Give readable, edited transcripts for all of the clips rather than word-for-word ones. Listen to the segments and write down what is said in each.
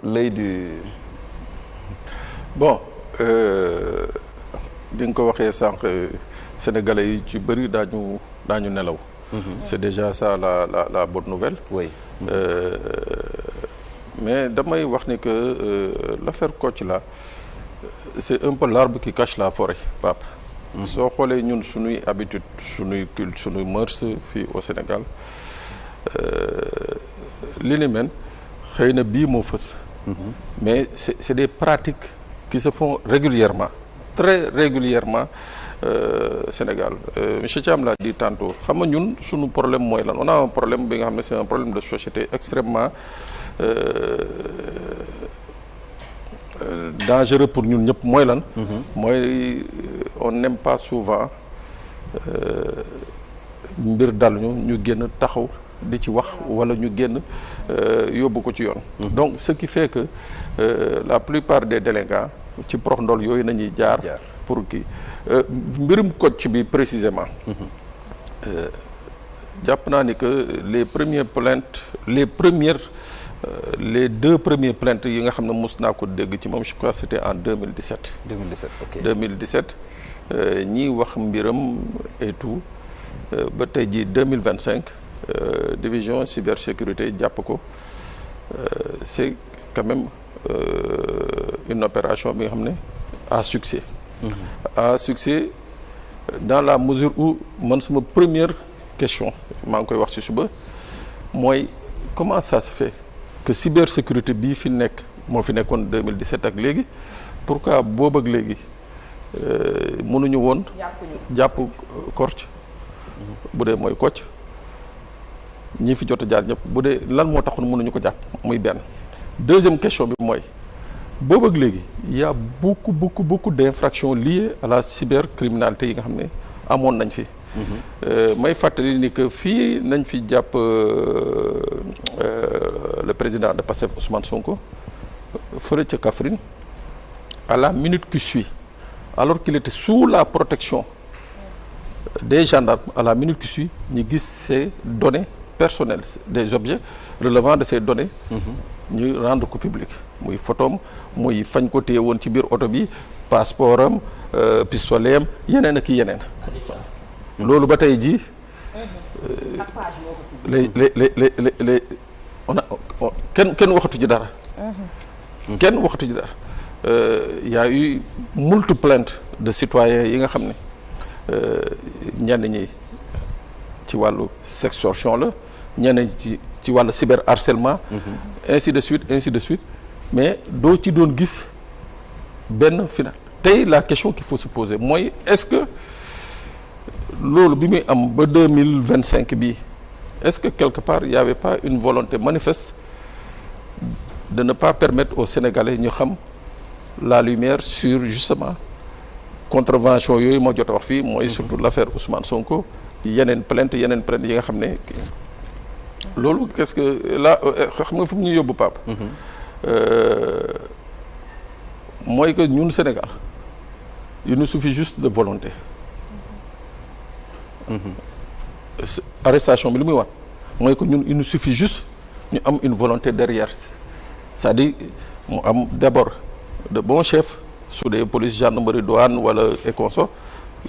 l'œil du. Bon di nga ko waxee sànq sénégalais yi ci bëri daañu nelaw. C'est déjà ça la bonne nouvelle. Oui. Mais damay wax ni que l'affaire Kocc là c'est un peu l'arbre qui cache la forêt, Pape. soo xoolee ñun suñuy habitude suñuy culte suñuy mœurs fii au Sénégal li ni mel xëy na bii moo fës. mais c'est des pratiques qui se font régulièrement très régulièrement Sénégal. Monsieur Thiam l'a dit tantôt xam nga ñun suñu problème mooy lan on a un problème bi nga xam ne c'est un problème de société extrêmement dangereux pour ñun ñëpp mooy lan. mooy on n'aime pas souvent mbir dal ñu génn taxaw di ci wax wala ñu génn yóbbu ko ci yoon. donc ce qui fait que la plupart des délinquants ci prox ndol yooyu nañuy jaar. pour kii mbirum Kocc bi précisément. jàpp naa ni que les premières plaintes les deux premières plaintes yi nga xam ne mos naa ko dégg ci moom je crois c'était en 2017. 2017 ok 2017 ñiy wax mbiram et tout ba tey jii 2025 division cybersécurité jàpp ko c'est quand même une opération bi nga xam ne à succès. À succès dans la mesure où man sama première question maa ngi koy wax ci suba mooy comment ça se fait que cybersécurité bii fi nekk moo fi nekkoon 2017 ak léegi pourquoi boobu ak léegi mënuñu woon jàpp Kocc bu dee mooy Kocc ñi fi jot a jaar ñëpp bu dee lan moo taxoon mënuñu ko jàpp muy benn. deuxième question bi mooy boobu ak léegi il y a beaucoup d'infractions liées à la cybercriminalité yi nga xam ne amoon nañ fi. may fàttali ni que fii nañ fi jàpp le président de Pastef Ousmane Sonko fële ca Kaffrine à la minute qui suit alors qu'il était sous la protection des gendarmes à la minute qui suit ñu gis ces données personnelles des objets relevant de ces données ñu rendre ko public muy photom muy fañ ko téye woon ci biir oto bi passeport am pistolet am yeneen ak yeneen loolu ba tey jii les on a kenn waxatu ci dara. kenn waxatu ci dara. y a eu moult plaintes de citoyens yi nga xam ne ñenn ñi ci wàllu sextorsion la ñenn ñi ci wàllu cyberharcèlement. ainsi de suite mais doo ci doon gis benn final. tey la question qu'il faut se poser mooy est-ce que loolu bi muy am ba 2025 bii est-ce que quelque part il y avait pas une volonté manifeste de ne pas permettre aux Sénégalais ñu xam la lumière sur justement contravention yooyu moo jot a wax fii mooy surtout l'affaire Ousmane Sonko yeneen plainte yi nga xam ne loolu qu'est-ce que là xam nga fu mu ñu yóbbu Pape mooy que ñun Sénégal il nous suffit juste de volonté. Arrestation bi li muy wax mooy que ñun il nous suffit juste ñu am une volonté derrière c'est-à-dire mu am d'abord de bons chefs su dee police gendarmerie douane wala et consorts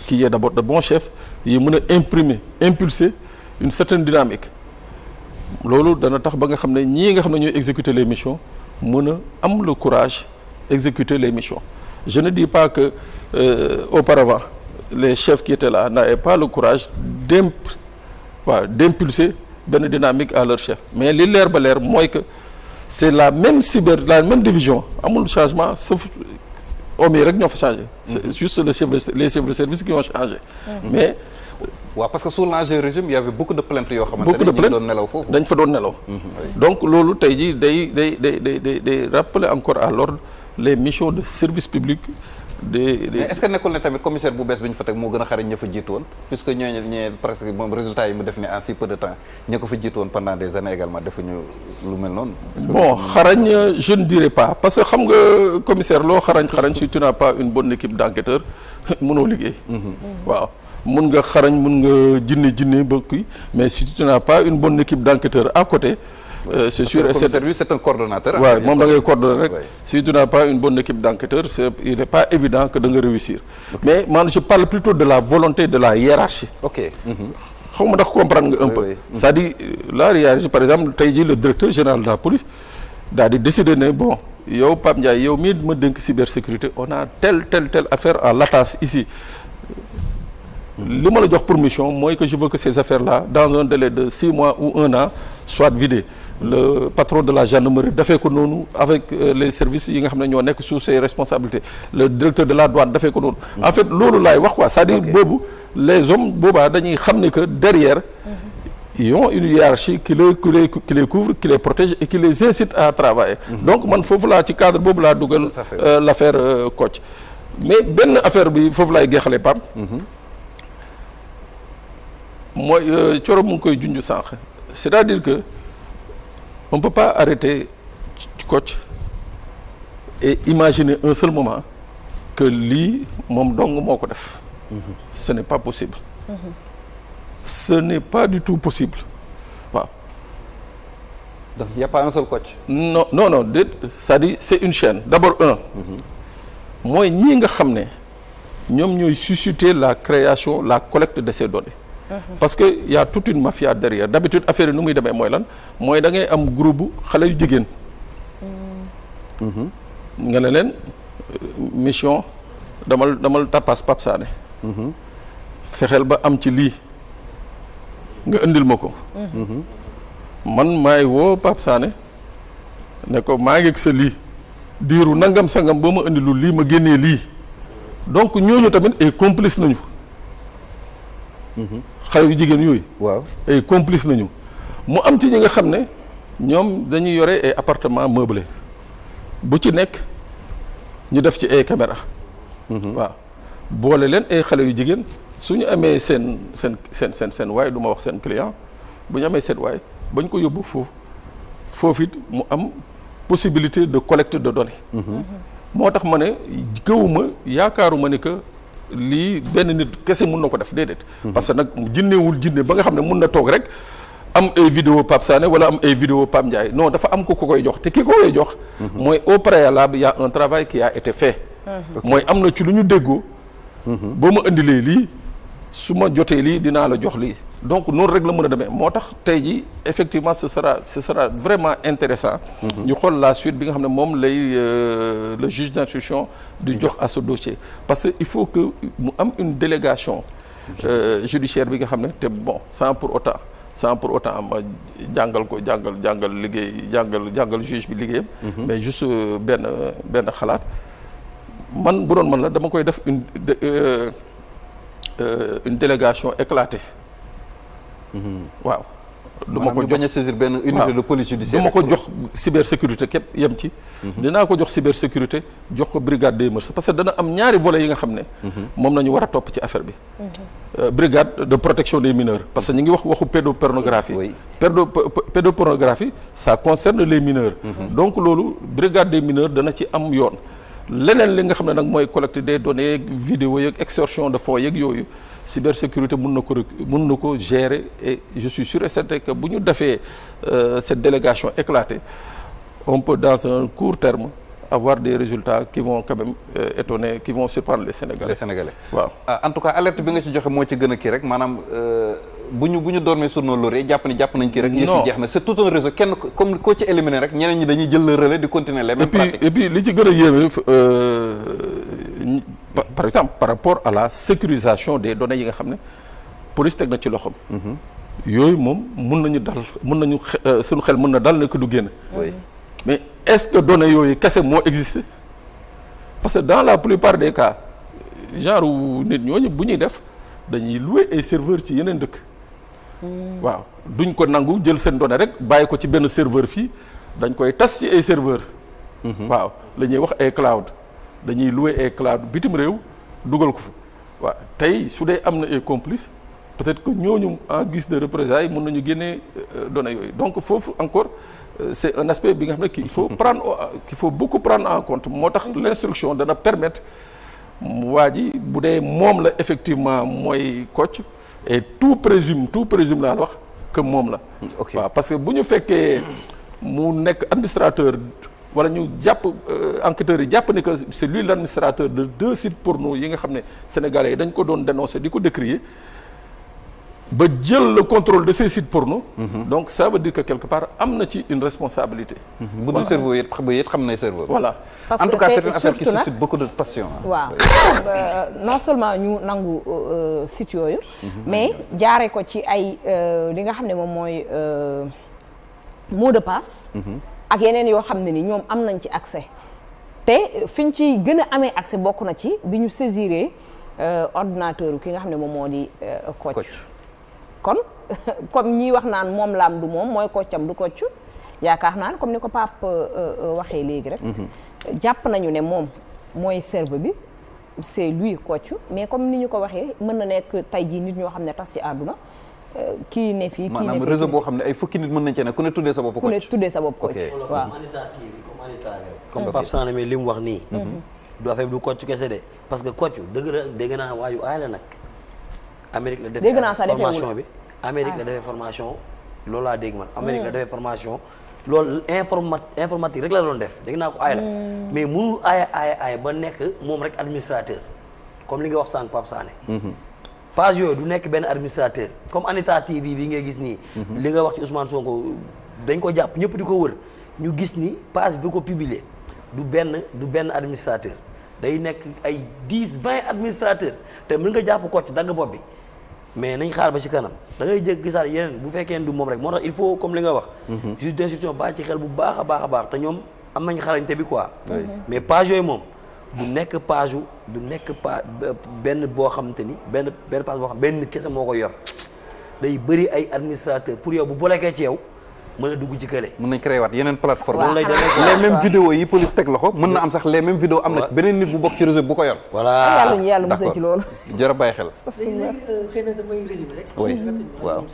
qui est d'abord de bons chefs yi mën a impulser une certaine dynamique loolu dana tax ba nga xam ne ñii nga xam ne ñooy exécuter les missions mën a am le courage exécuter les missions. Je ne dis pas que auparavant les chefs qui étaient là n'avaient pas le courage d'impulser benn dynamique à leur chef mais li leer ba leer mooy que c'est la même division amul changement sauf hommes yi rek ñoo fa changé. C'est juste les chefs de service qui ont changé. mais waaw parce que sous l'ancien régime il y avait beaucoup de plaintes yoo xamante ne ñu doon nelaw foofu. dañ fa doon nelaw. donc loolu tey jii day rappeler encore à l'ordre les missions de service public. mais est-ce que nekkul ne tamit commissaire bu bees bi ñu fa teg moo gën a xarañ ña fa jiitu woon puisque ñooñu presque moom résultat yi mu def ni en si peu de temps ña ko fa jiitu woon pendant des années également defuñu lu mel noonu. bon xarañ je ne dirais pas parce que xam nga commissaire loo xarañ si tu n'as pas une bonne équipe d'enquêteurs mënoo liggéey. waaw mun nga xarañ mun nga jinne ba kii mais si tu n'as pas une bonne équipe d'enquêteurs à côté c'est sûr et certain. C'est un coordonnateur. waaw moom da ngay coordonner rek. Ouais. Si tu n'as pas une bonne équipe d'enquêteurs il n'est pas évident que da nga réussir. Mais man je parle plutôt de la volonté de la hiérarchie. ok. xaw ma ndax comprendre nga un peu. oui. C'est-à-dire la hiérarchie par exemple tey jii le directeur général de la police daal di décider ne bon yow Pape Ndiaye yow mii ma dénk cybersécurité on a telle affaire en latence ici. li ma la jox pour mission mooy que je veux que ces affaires-là dans un délai de 6 mois ou 1 an soient vidées. Le patron de la gendarmerie dafee ko noonu avec les services yi nga xam ne ñoo nekk sous ses responsabilités le directeur de la douane dafee ko noonu. En fait loolu laay wax quoi c'est-à-dire boobu les hommes boobaa dañuy xam ne que derrière. ils ont une hiérarchie qui les couvre qui les protège et qui les incite à travailler. Donc man foofu laa ci cadre boobu laa dugal. l'affaire Kocc mais benn affaire bi foofu laay jeexalee Pape. mooy Thioro mu ngi koy junj sànq c'est-à-dire que on peut pas arrêter Kocc et imaginer un seul moment que lii moom dong moo ko def. Ce n'est pas possible. Ce n'est pas du tout possible waaw. donc y a pas un seul Kocc. non déet c'est-à-dire c'est une chaîne d'abord mooy ñii nga xam ne ñoom ñooy susciter la création la collecte de ces données. Parce que y a toute une mafia derrière d'habitude affaire yi nu muy demee mooy lan mooy da ngay am groupe xale yu jigéen. nga ne leen mission damal tappaas Pape Sané. fexeel ba am ci lii nga indil ma ko. man maay woo Pape Sané ne ko maa ngi ak sa lii diiru nangam sangam ba ma indilul lii ma génnee lii donc ñooñu tamit ay complice nañu. xale yu jigéen yooyu. waaw ay complice nañu mu am ci ñi nga xam ne ñoom dañuy yore ay appartement meublé bu ci nekk ñu def ci ay caméra waaw boole leen ay xale yu jigéen su ñu amee seen waaye du ma wax seen client bu ñu amee seen waaye bañ ko yóbbu foofu it mu am possibilité de collecte de données. moo tax ma ne gëwuma yaakaaruma ne que lii benn nit kese mun na ko def déedéet. parce que nag jinnewul jinne ba nga xam ne mun na toog rek am ay vidéo Pape Sané wala am ay vidéo Pape Ndiaye non dafa am ko koy jox te ki ko koy jox. mooy au préalable y a un travail qui a été fait. mooy am na ci lu ñu déggoo. boo ma indilee lii su ma jotee lii dinaa la jox lii donc noonu rek la mën a demee moo tax tey jii effectivement ce sera vraiment intéressant ñu xool la suite bi nga xam ne moom lay le juge d'instruction di jox à ce dossier parce que il faut que mu am une délégation judiciaire bi nga xam ne te bon sans pour autant ma jàngal liggéey jàngal juge bi liggéeyam mais juste benn xalaat man bu doon man la dama koy def une délégation éclatée. waaw. du ma ko jox bañ a saisir benn unité de police judiciaire. du ma ko jox cybersécurité képp yem ci. dinaa ko jox cybersécurité jox ko brigade des mœurs parce que dana am ñaari volets yi nga xam ne. moom nañu war a topp ci affaire bi. brigade de protection des mineurs parce que ñu ngi waxu pédopornographie. oui pédopornographie ça concerne les mineurs. donc loolu brigade des mineurs dana ci am yoon. leneen li nga xam ne nag mooy collecte des données yeeg vidéo yeeg extorsion de fonds yeeg yooyu cybersécurité mun na ko gérer et je suis sûr et certain que bu ñu defee cette délégation éclatée on peut dans un court terme avoir des résultats qui vont quand même étonner qui vont surprendre les Sénégalais. waaw en tout cas alerte bi nga ci joxe moo ci gën a kii rek maanaam bu ñu dormee sur nos lauriers jàpp nañ kii rek. yëf yi jeex na c'est tout un réseau kenn comme koo ci éliminer rek ñeneen ñi dañuy jël le relais di continuer les mêmes pratiques. et puis li ci gën a yéeme par exemple par rapport à la sécurisation des données yi nga xam ne police teg na ci loxoom. yooyu moom mun nañu suñu xel mën na dal ne ko du génn. mais est-ce que données yooyu kese moo existé parce que dans la plupart des cas genre nit ñooñu bu ñuy def dañuy louer ay serveurs ci yeneen dëkk. waaw duñ ko nangu jël seen données rek bàyyi ko ci benn serveur fii dañ koy tas ci ay serveurs. waaw la ñuy wax ay cloud dañuy louer ay cloud bitim réew dugal ko fa waaw tey su dee am na ay complices peut-être que ñooñu en guise de représailles mën nañu génnee données yooyu donc foofu encore. C'est un aspect bi nga xam ne qu'il faut beaucoup prendre en compte moo tax l'instruction dana permettre waa ji bu dee moom la effectivement mooy Kocc et tout présume laa wax que moom la. waaw parce que bu ñu fekkee mu nekk administrateur wala ñu jàpp enquêteurs yi jàpp ne que c'est lui l'administrateur de 2 sites porno yi nga xam ne sénégalais yi dañ ko doon dénoncer di ko décrier ba jël le contrôle de ces sites porno. Donc ça veut dire que quelque part am na ci une responsabilité. bu dul cerveau yi xam na cerveau. Voilà. parce en tout cas c'est une affaire qui surtout suscite beaucoup de passion. waaw non seulement ñu nangu sites yooyu. mais jaaree ko ci ay li nga xam ne moom mooy mot de passe. ak yeneen yoo xam ne ni ñoom am nañ ci accès. te fi ñu ci gën a amee accès bokk na ci bi ñu saisiré ordinateur ki nga xam ne moom moo di Kocc. kon comme ñii wax naan moom laam du moom mooy koccam du Kocc yaakaar naa ne comme ni ko Pape waxee léegi rek. jàpp nañu ne moom mooy serveur bi c'est lui Kocc mais comme ni ñu ko waxee mën na nekk tey jii nit ñoo xam ne tas ci àdduna kii ne fii kii ne fii maanaam réseau boo xam ne ay fukki nit mën nañ ci ne ku ne tuddee sa bopp Kocc. ku ne tuddee sa bopp Kocc waaw. comme Pape Sané mais li mu wax nii. du affaire du Kocc kese de parce que Kocc dëgg naa waayu aay la nag. Amérique la defee formation bi Amérique la defee formation loolu laa dégg man Amérique la defee formation loolu informatique rek la doon def dégg naa ko aay la mais mënul aaya ba nekk moom rek administrateur comme li nga wax sànq Pape Sané page yooyu du nekk benn administrateur comme Anita TV bi ngay gis nii li nga wax ci Ousmane Sonko dañ ko jàpp ñëpp di ko wër ñu gis ni page bi ko publier du benn administrateur day nekk ay 10-20 administrateur te mën nga jàpp Kocc dagg bopp bi mais nañ xaar ba ci kanam da ngay jëkk gisaat yeneen bu fekkee du moom rek moo tax il faut comme li nga wax juge d'instruction bàyyi ci xel bu baax a baax te ñoom am nañ xarañte bi quoi mais page yooyu moom du nekk page benn boo xamante ni benn page boo xam benn nit kese moo ko yor day bëri ay administrateur pour yow bu bolekee ci yow mën a dugg ci kële. mën nañ créé waat yeneen plateforme. waaw les mêmes vidéos yi police teg loxo mën na am sax les mêmes vidéos am na beneen nit bu bokk ci réseau bu ko yor. voilà yàlla musal ci loolu. jar a bàyyi xel. léegi xëy na damay résumé rek. oui waaw.